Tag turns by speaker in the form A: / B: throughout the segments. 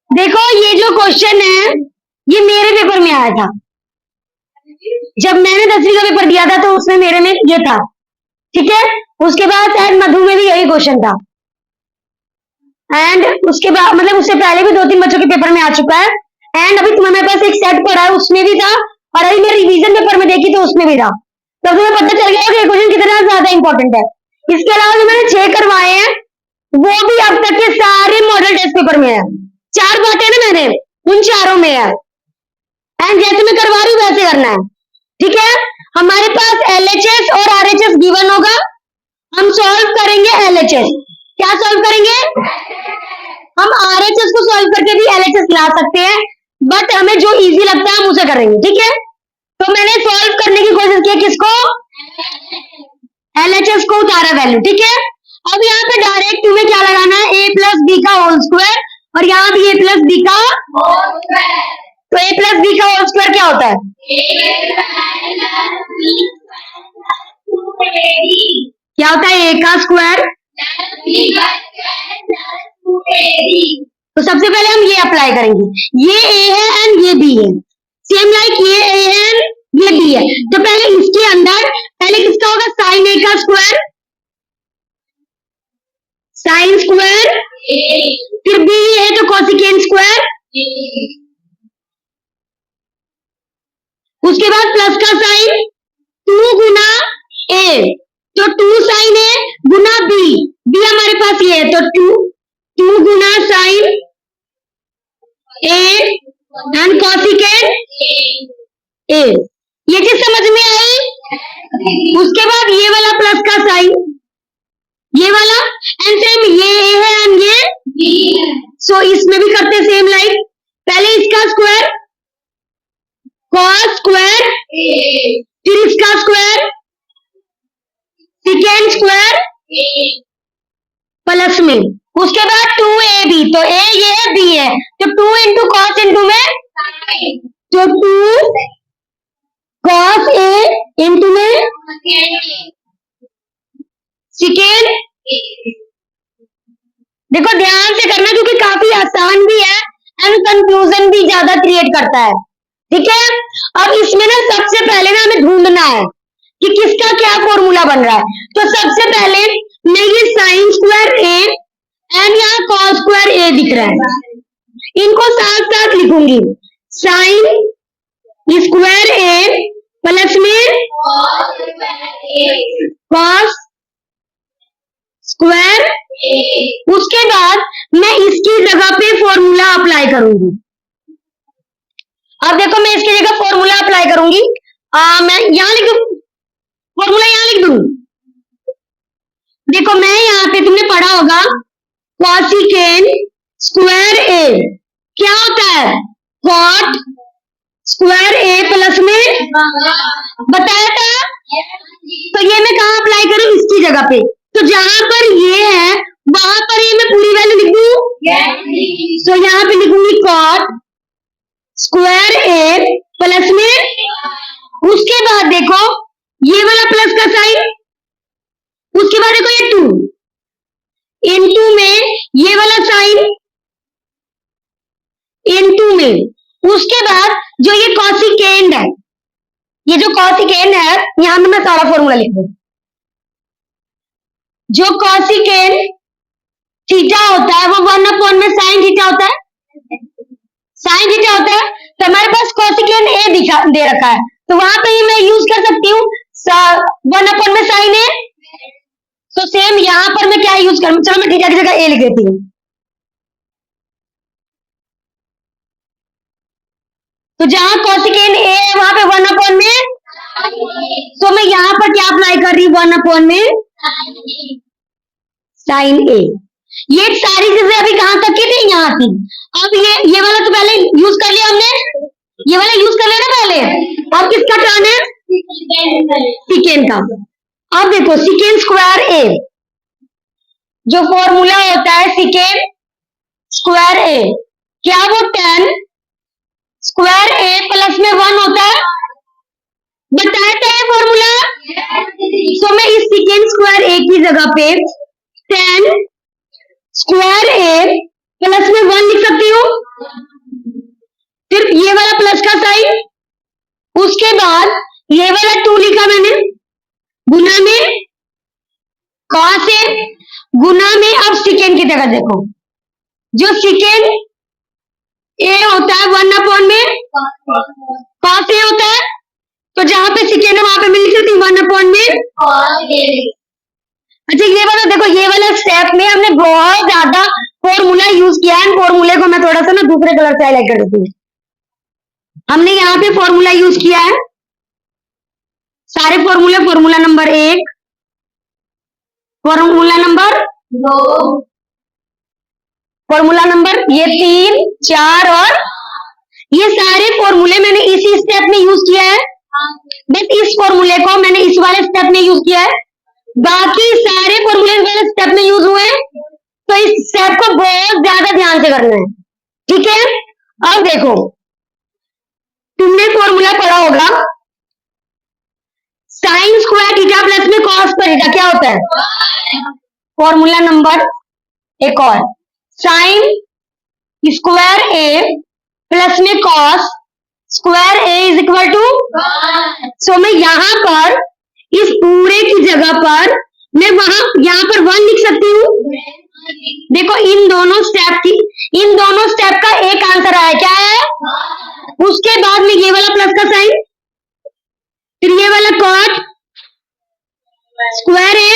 A: देखो ये जो क्वेश्चन है ये मेरे पेपर में आया था। जब मैंने 10वीं का पेपर दिया था तो उसमें मेरे में ये था, ठीक है। उसके बाद शायद मधु में भी यही क्वेश्चन था, एंड उसके बाद मतलब उससे पहले भी 2-3 बच्चों के पेपर में आ चुका है। एंड अभी तुम्हारे पास एक सेट पड़ा है, उसमें भी था, और अभी मैं रिवीजन पेपर में देखी तो उसमें भी था। तो तुम्हें पता चल गया कि क्वेश्चन कितना ज्यादा इंपॉर्टेंट है। इसके अलावा जो मैंने 6 करवाए हैं वो भी अब तक के सारे मॉडल टेस्ट पेपर में है। 4 बांटे ना मैंने, उन चारों में है। एंड जैसे मैं करवा रही हूँ वैसे करना है, ठीक है। हमारे पास LHS और RHS गिवन होगा, हम सॉल्व करेंगे LHS। क्या सॉल्व करेंगे? हम RHS को सॉल्व करके भी LHS ला सकते हैं, बट हमें जो इजी लगता है हम उसे करेंगे, ठीक है। तो मैंने सॉल्व करने की कोशिश की किसको? LHS को उतारा वैल्यू, ठीक है। अब यहाँ पे डायरेक्ट तुम्हें क्या लगाना है? a प्लस बी का होल स्क्वायर, और यहाँ भी a प्लस बी का होल स्क्वायर। तो a प्लस बी का होल स्क्वायर क्या होता है? क्या होता है? a का स्क्वायर। तो सबसे पहले हम ये अप्लाई करेंगे, ये a है एंड ये b है, सेम लाइक ये a है ये b है। तो पहले इसके अंदर पहले किसका होगा? साइन a का स्क्वायर, साइन स्क्वायर, फिर b है तो कोसिकेंट स्क्वायर, उसके बाद प्लस का साइन 2 गुना a, तो 2 साइन a गुना b, b हमारे पास ये है तो 2 गुना sine a and cosecant a। ये चीज समझ में आई? उसके बाद ये वाला प्लस का साइन, ये वाला, एंड सेम ये a है एंड ये b है। सो इसमें भी करते सेम लाइक, पहले इसका स्क्वायर cos स्क्वायर, फिर इसका स्क्वायर सेकेंड स्क्वायर प्लस में, उसके बाद 2ab, तो a ये है b है, तो 2 इंटू कॉस इंटू में, तो 2 cos a इंटू में सेकेंड। देखो ध्यान से करना क्योंकि काफी आसान भी है एंड कंफ्यूजन भी ज्यादा क्रिएट करता है, ठीक है। अब इसमें ना सबसे पहले ना हमें ढूंढना है कि किसका क्या फॉर्मूला बन रहा है। तो सबसे पहले मैं ये साइन स्क्वायर a एंड यहाँ कॉस स्क्वायर a दिख रहा है, इनको साथ साथ लिखूंगी, साइन स्क्वायर a प्लस में कॉस स्क्वायर। उसके बाद मैं इसकी जगह पे फॉर्मूला अप्लाई करूंगी। अब देखो मैं इसकी जगह फॉर्मूला अप्लाई करूंगी, मैं यहां लिख फॉर्मूला यहां लिख दूंगी। देखो मैं यहाँ पे तुमने पढ़ा होगा कॉसिकेंट स्क्वायर a क्या होता है? कॉट स्क्वायर a प्लस में, बताया था। तो ये मैं कहाँ अप्लाई करूं? इसकी जगह पे, तो जहां पर ये है वहां पर ये मैं पूरी वैल्यू लिख दूं, तो यहाँ पे लिखूंगी कॉट स्क्वायर a प्लस में, उसके बाद देखो ये वाला प्लस का साइन, उसके बाद देखो ये 2 इनटू में ये वाला साइन इनटू में, उसके बाद जो ये कॉसिकेंट है, ये जो कॉसिकेंट है यहां में मैं सारा फॉर्मूला लिख दूं। जो कॉसिकेंट थीटा होता है वो 1 में साइन थीटा होता है, साइन थीटा होता है। तो हमारे पास कॉसिकेंट a दिखा दे रखा है, तो वहां पे मैं यूज कर सकती हूँ 1 में साइन a। तो सेम यहां पर मैं क्या यूज करूं? चलो मैं थीटा की जगह a लिख देती हूँ। तो जहां कॉसिकेंट a है वहां पे 1 में, तो मैं यहां पर क्या अप्लाई कर रही हूँ? 1 में साइन a। ये सारी चीजें अभी कहां तक की थी? यहाँ थी। अब ये वाला तो पहले यूज कर लिया हमने, ये वाला यूज कर लिया ना पहले। अब किसका टर्न है? सेकेंड का। अब देखो सेकेंड स्क्वायर a, जो फॉर्मूला होता है सेकेंड स्क्वायर a, क्या वो 10 स्क्वायर a प्लस में 1 होता है, बताया था ये फॉर्मूला। तो मैं इस सेकेंड स्क्वायर a की जगह पे 10 स्क्वायर a प्लस में 1 लिख सकती हूँ, उसके बाद ये वाला 2 लिखा मैंने, गुना में cos है, गुना में अब सेकेंड की जगह देखो, जो सेकेंड ए होता है 1 में cos ए होता है, तो जहां पे सेकेंड है वहां पे मैं लिख सकती हूँ 1 में। अच्छा ये वाला देखो, ये वाला स्टेप में हमने बहुत ज्यादा फॉर्मूला यूज किया है। फॉर्मूले को मैं थोड़ा सा ना दूसरे कलर से हाईलाइट कर देती हूँ। हमने यहाँ पे फॉर्मूला यूज किया है, सारे फॉर्मूले, formula number 1, formula number 2, formula number ये 3, 4 और ये सारे फॉर्मूले मैंने इसी स्टेप में यूज किया है। बस इस फॉर्मूले को मैंने इस वाले स्टेप में यूज किया है, बाकी सारे फॉर्मूले इस वाले स्टेप में यूज हुए हैं। तो इस स्टेप को बहुत ज्यादा ध्यान से करना है, ठीक है। अब देखो, तुमने फॉर्मूला पढ़ा होगा, साइन स्क्वायर थीटा प्लस में कॉस पर थीटा क्या होता है। फॉर्मूला नंबर एक और, साइन स्क्वायर ए प्लस में cos square A is equal to. So मैं यहां पर इस पूरे की जगह पर मैं यहां पर 1 लिख सकती हूँ। देखो इन दोनों स्टेप का एक आंसर आया, क्या है। उसके बाद में ये वाला प्लस का साइन, फिर ये वाला कॉट स्क्वायर है,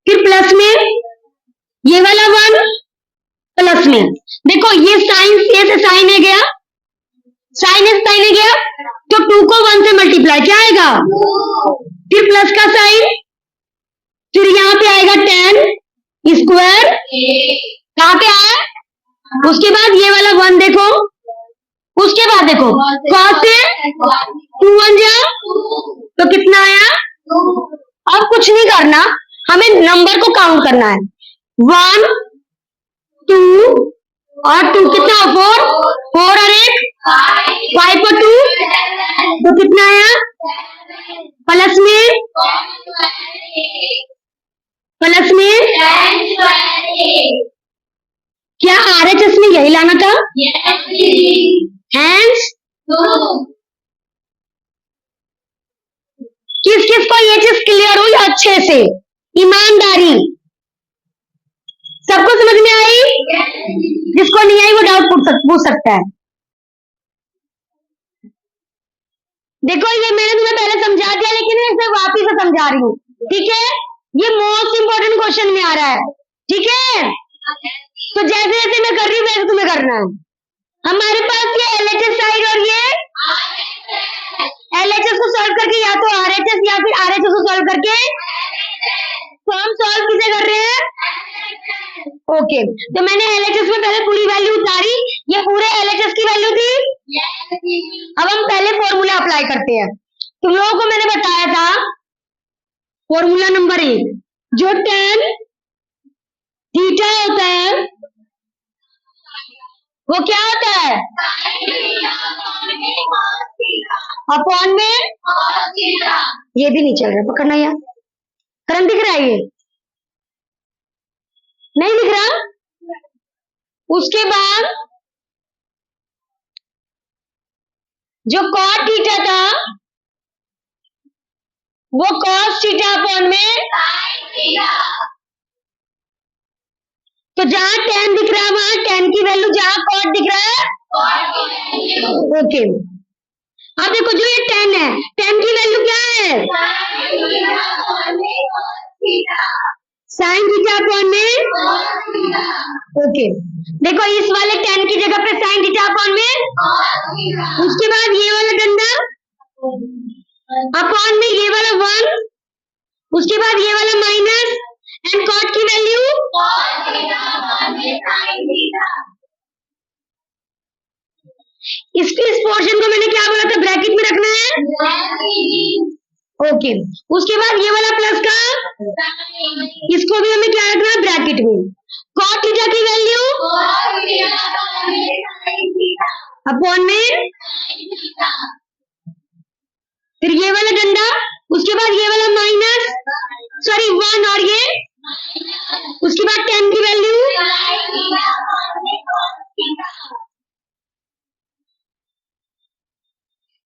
A: फिर प्लस में ये वाला 1 प्लस में, देखो ये साइन ए से साइन ए गया, साइन ए साइन ए गया, तो 2 को 1 से मल्टीप्लाई क्या आएगा, फिर प्लस का साइन, फिर यहाँ पे आएगा 10 स्क्वायर, कहां पे आया, उसके बाद ये वाला 1 देखो, उसके बाद देखो cos से 2 1 जा, तो कितना आया। अब कुछ नहीं करना, हमें नंबर को काउंट करना है, 1 2 और 2 कितना 4 4 और 1 5 और 2 तो कितना आया, प्लस में क्या RHS में यही लाना था। हैंस किस किस को ये चीज क्लियर हुई अच्छे से, ईमानदारी, सबको समझ में आई। जिसको नहीं आई वो डाउट पूछ सकता है। देखो ये मैंने तुम्हें पहले समझा दिया, लेकिन मैं इसे वापिस से समझा रही हूँ, ठीक है। ये मोस्ट इंपोर्टेंट क्वेश्चन में आ रहा है, ठीक है। तो जैसे जैसे मैं कर रही हूँ वैसे तुम्हें करना है। हमारे पास ये LHS साइड और ये LHS को सॉल्व करके या तो RHS या फिर RHS को सॉल्व करके, तो हम सॉल्व किसे कर रहे हैं। ओके, तो मैंने LHS में पहले पूरी वैल्यू उतारी, ये पूरे LHS की वैल्यू थी। अब हम पहले फॉर्मूला अप्लाई करते हैं। तुम लोगों को मैंने बताया था फॉर्मूला नंबर 1, जो tan थीटा होता है वो क्या होता है, अपॉन में, ये भी नहीं चल रहा, पकड़ना यार, करंट दिख रहा है, ये नहीं दिख रहा। उसके बाद जो cot थीटा था वो cos थीटा अपॉन में, तो जहां tan दिख रहा है वहां tan की वैल्यू, जहां cot दिख रहा है ओके। अब देखो जो ये tan है, tan की वैल्यू क्या है, साइन थीटा अपॉन में, ओके। देखो इस वाले tan की जगह पे साइन थीटा अपॉन में, उसके बाद ये वाला डंडा अपॉन में ये वाला 1, उसके बाद ये वाला माइनस एंड cot की वैल्यू, इस पोर्शन को मैंने क्या बोला था, ब्रैकेट में रखना है, ओके। उसके बाद ये वाला प्लस का, इसको भी हमें क्या रखना है, ब्रैकेट में। cot थीटा की वैल्यू अपॉन में, फिर ये वाला डंडा, उसके बाद ये वाला माइनस, सॉरी 1 और ये, उसके बाद tan की वैल्यू,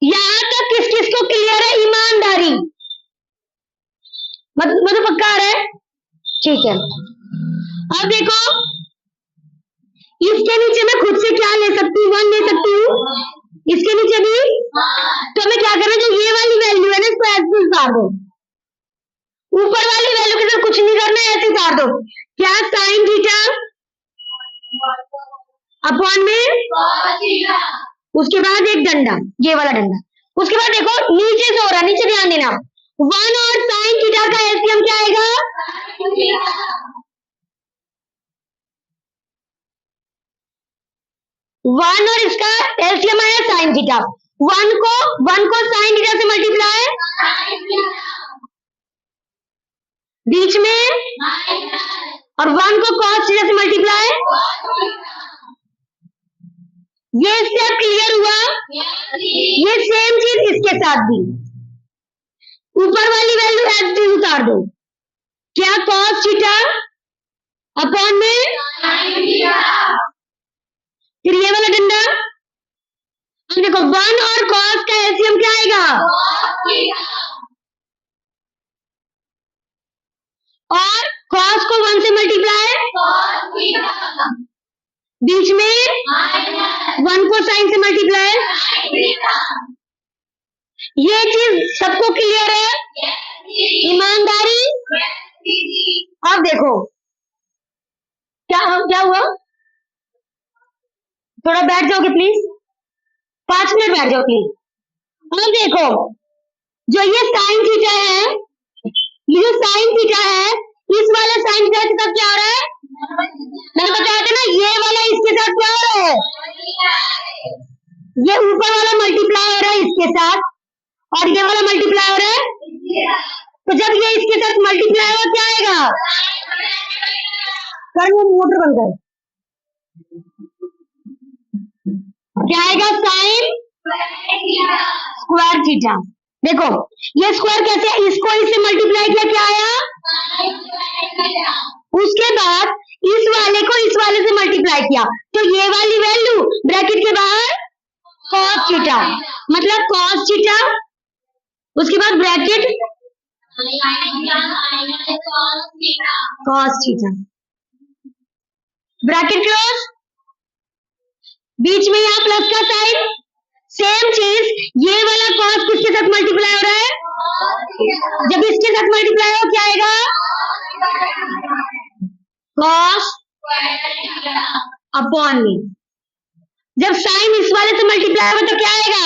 A: यहां तक किस मतलब पक्का आ रहा है? ठीक है, अब देखो इसके नीचे मैं खुद से क्या ले सकती हूँ, 1 ले सकती हूँ, इसके नीचे भी। तो हमें क्या करना है, जो ये वाली वैल्यू है ना इसको ऐसे उतार दो, ऊपर वाली वैल्यू के साथ कुछ नहीं करना है, ऐसे उतार दो। क्या साइन थीटा अपॉन में, उसके बाद एक डंडा, ये वाला डंडा, उसके बाद देखो नीचे से हो रहा है, नीचे ध्यान देना, 1 और साइन थीटा का एलसीएम क्या आएगा? 1 और इसका एलसीएम आया साइन थीटा, 1 को साइन थीटा से मल्टीप्लाई, बीच में, और 1 को कॉस थीटा से मल्टीप्लाई। ये स्टेप क्लियर हुआ? ये सेम चीज इसके साथ भी, ऊपर वाली वैल्यू एज टी उतार दो। क्या कॉस थीटा अपॉन में, फिर ये वाला डंडा, अब देखो 1 और कॉस का एलसीएम क्या आएगा? और कॉस को 1 से मल्टीप्लाई, बीच में 1 को साइन से मल्टीप्लाई। ये चीज सबको क्लियर है? ईमानदारी। अब देखो क्या हुआ, थोड़ा बैठ जाओगे प्लीज, 5 मिनट बैठ जाओ प्लीज। अब देखो जो ये साइन थीटा है, ये जो साइन थीटा है, इस वाले साइन थीटा के साथ क्या हो रहा है? मैंने बताया था ना, ये वाला इसके साथ क्या हो रहा है? ये ऊपर वाला मल्टीप्लाई हो रहा है इसके साथ, और ये वाला मल्टीप्लाई हो रहा है। तो जब ये इसके साथ मल्टीप्लाई हो क्या आएगा? कर वो मोटर बंद कर, क्या आएगा? Sign square theta. देखो ये स्क्वायर कैसे, इसको इससे मल्टीप्लाई किया, क्या आया? उसके बाद इस वाले को इस वाले से मल्टीप्लाई किया, तो ये वाली वैल्यू ब्रैकेट के बाहर cos थीटा, मतलब cos थीटा, उसके बाद bracket cos theta, bracket close, बीच में यहाँ प्लस का साइन। सेम चीज ये वाला cos किसके साथ मल्टीप्लाई हो रहा है? जब इसके साथ मल्टीप्लाई हो क्या आएगा? cos अपॉन में। जब साइन इस वाले से मल्टीप्लाई हो तो क्या आएगा?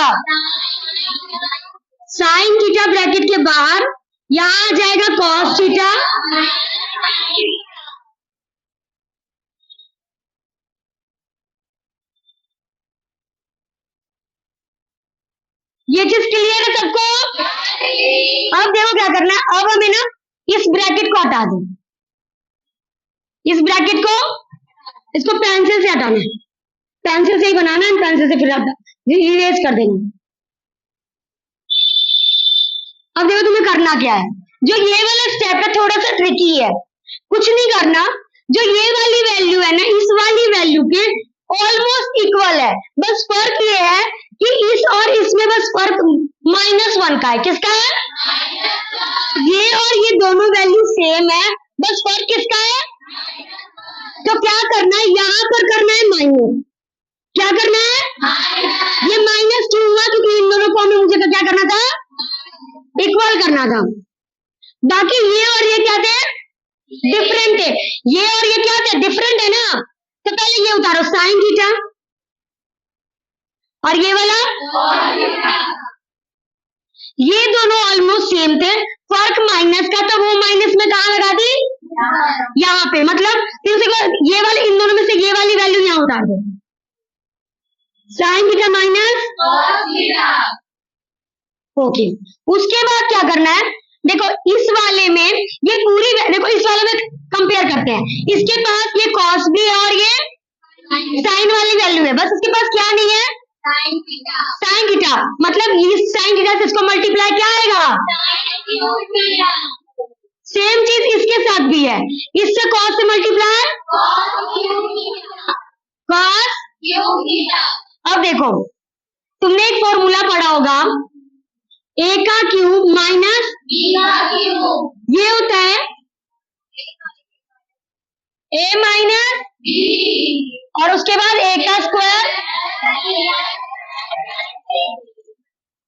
A: साइन थीटा ब्रैकेट के बाहर, यहां आ जाएगा cos थीटा, ये चीज क्लियर है सबको? अब देखो क्या करना है, अब हमें ना इस ब्रैकेट को हटा दो, इस ब्रैकेट को, इसको पेंसिल से हटाना है, पेंसिल से ही बनाना है, पेंसिल से फिर इरेज कर देना। अब देखो तुम्हें करना क्या है, जो ये वाला स्टेप है थोड़ा सा ट्रिकी है, कुछ नहीं करना, जो ये वाली वैल्यू है ना, इस वाली वैल्यू के ऑलमोस्ट इक्वल है, बस फर्क ये है कि इस और इसमें बस फर्क -1 का है। किसका है? ये और ये दोनों वैल्यू सेम है, बस फर्क किसका है? तो क्या करना है, यहाँ पर करना है माइनस, क्या करना है? ये माइनस क्यों हुआ? क्योंकि इन दोनों को हमें मुझे तो क्या करना था? इक्वल करना था। बाकी ये और ये क्या थे? डिफरेंट है। ये और ये क्या थे? डिफरेंट है ना। तो पहले ये उतारो साइन थीटा, और ये वाला, ये दोनों ऑलमोस्ट सेम थे, फर्क माइनस का, तो वो माइनस में कहाँ लगा दी? यहाँ पे। मतलब ये वाले, इन दोनों में से ये वाली वैल्यू यहाँ उतार दो, साइन थीटा माइनस, ओके। उसके बाद क्या करना है, देखो इस वाले में ये पूरी, देखो इस वाले में कंपेयर करते हैं, इसके पास ये कॉस भी है और ये साइन वाली वैल्यू है, बस इसके पास क्या नहीं है? Sine theta. मतलब इस साइन थीटा से इसको मल्टीप्लाई क्या आएगा? सेम चीज इसके साथ भी है, इससे कॉस से मल्टीप्लाई कॉस। अब देखो तुमने एक फॉर्मूला पढ़ा होगा, a का क्यूब माइनस b का क्यूब, ये होता है a माइनस और उसके बाद a का स्क्वायर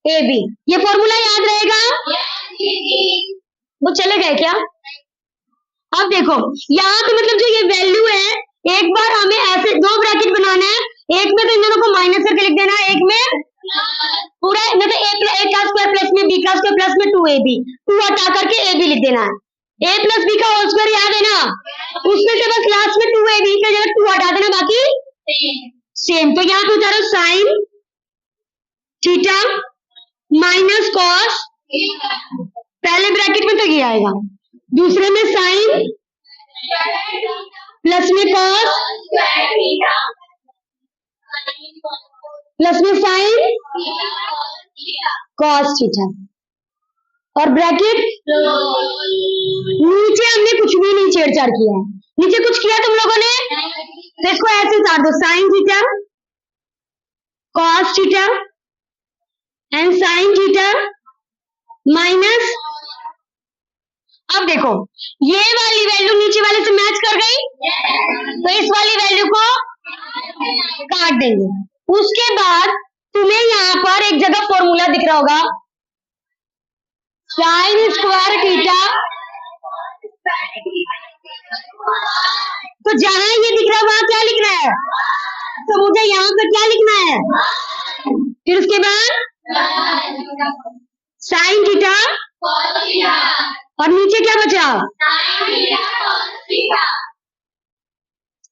A: ए बी। ये फॉर्मूला याद रहेगा? वो चले गए क्या? अब देखो यहाँ पे मतलब जो ये वैल्यू है, एक बार हमें ऐसे दो ब्रैकेट बनाना है, एक में तो इन दोनों को माइनस करके लिख देना है, एक में पूरा मतलब ए का स्क्वायर प्लस में बी का स्क्वायर प्लस में 2ab, 2 हटा करके ए बी लिख देना है। a प्लस बी का होल स्क्वायर याद है ना, उसमें से बस लास्ट में 2ab की जगह 2 हटा देना, बाकी सेम। तो यहाँ पे उतारो साइन थीटा माइनस कॉस, पहले ब्रैकेट में तो ये आएगा, दूसरे में साइन प्लस में कॉस प्लस में साइन कॉस थीटा और ब्रैकेट। नीचे हमने कुछ भी नहीं छेड़छाड़ किया है, नीचे कुछ किया तुम लोगों ने तो इसको ऐसे उतार दो, sine theta cos theta and sine theta minus. अब देखो ये वाली वैल्यू नीचे वाले से मैच कर गई, तो इस वाली वैल्यू को काट देंगे। उसके बाद तुम्हें यहाँ पर एक जगह फॉर्मूला दिख रहा होगा, साइन स्क्वायर थीटा, तो जहां ये दिख रहा है वहां क्या लिख रहा है, तो मुझे यहाँ पर क्या लिखना है, फिर उसके बाद साइन थीटा और नीचे क्या बचा,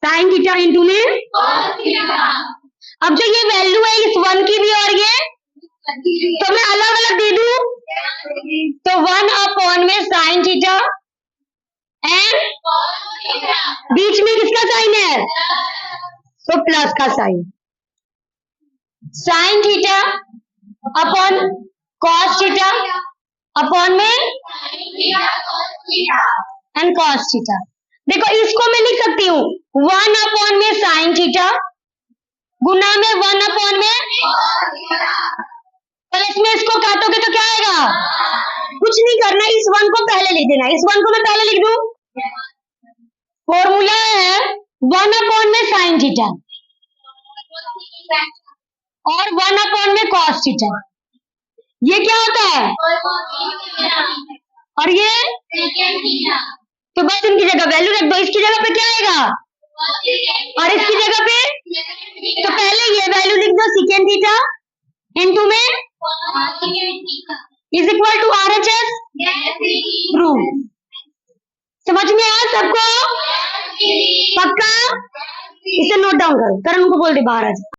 A: साइन थीटा इंटू में। अब जो ये वैल्यू है इस 1 की भी और ये, तो मैं अलग अलग दे दूं, तो 1 में साइन थीटा एंड बीच में किसका साइन है, तो प्लस का sign, sine theta upon cos theta upon में एंड कॉस थीटा। देखो इसको मैं लिख सकती हूँ 1 में साइन थीटा गुना में 1 में प्लस में, इसको काटोगे तो क्या आएगा, कुछ नहीं करना, इस 1 को पहले लिख देना, इस 1 को मैं पहले लिख दूं, फॉर्मूला है 1 में साइन थीटा और 1 में कॉस थीटा, ये क्या होता है, और ये तो बस इनकी जगह वैल्यू रख दो, इसकी जगह पे क्या आएगा और इसकी जगह पे, तो पहले ये वैल्यू लिख दो सीकेंड थीटा इनटू में is equal to RHS, prove. समझ में आया सबको? पक्का? इसे नोट डाउन करो, करण को बोल दे बाहर आ जाए।